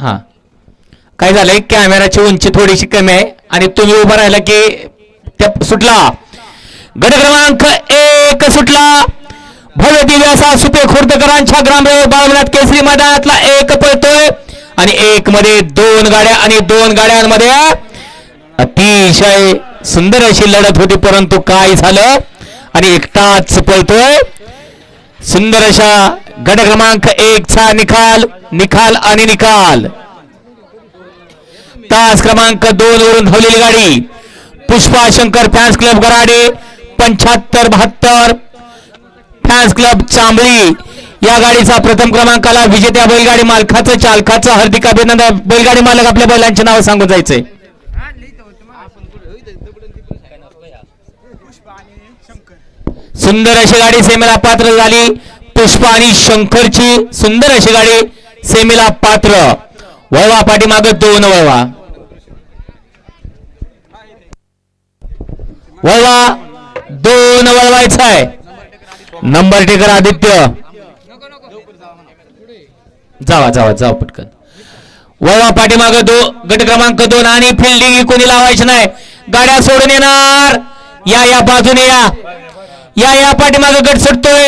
हा काय झालंय कॅमेराची उंची थोडीशी कमी आहे आणि तुम्ही उभा राहिला की त्या सुटला गट क्रमांक 1 सुटला भव्य दिव्य असा सुपे खुर्दकरांच्या ग्रामदेव बाळगनाथ केसरी मैदानातला 1 पळतोय आणि 1 मध्ये 2 गाड्या आणि 2 गाड्यांमध्ये अतिशय सुंदर अशी लढत होती परंतु काय झालं आणि एकटाच पळतोय सुंदर अशा गट क्रमांक 1 चा निकाल आणि निकाल तास क्रमांक 2 वरून धावलेली गाडी Pushpa Shankar fans club Garade 75-72 fans club Chambli या गाडीचा प्रथम क्रमांकाला विजेत्या बैलगाडी मालकाचं चालकाचं हार्दिक अभिनंदन बैलगाडी मालक आपल्या बैलांचे नाव सांगून जायचंय सुंदर अशी गाडी सेमीला पात्र झाली पुष्पा आणि शंकरची सुंदर अशी गाडी सेमीला पात्र वळवा पाठीमागे 2 वळवा वळवा 2 वळवायचा आहे नंबर टेकर आदित्य जावा पटकन वळवा पाठीमागे गट क्रमांक 2 आणि फिल्डिंग कोणी लावायची नाही गाड्या सोडून येणार या बाजूने या पाठीमागे गट सुटतोय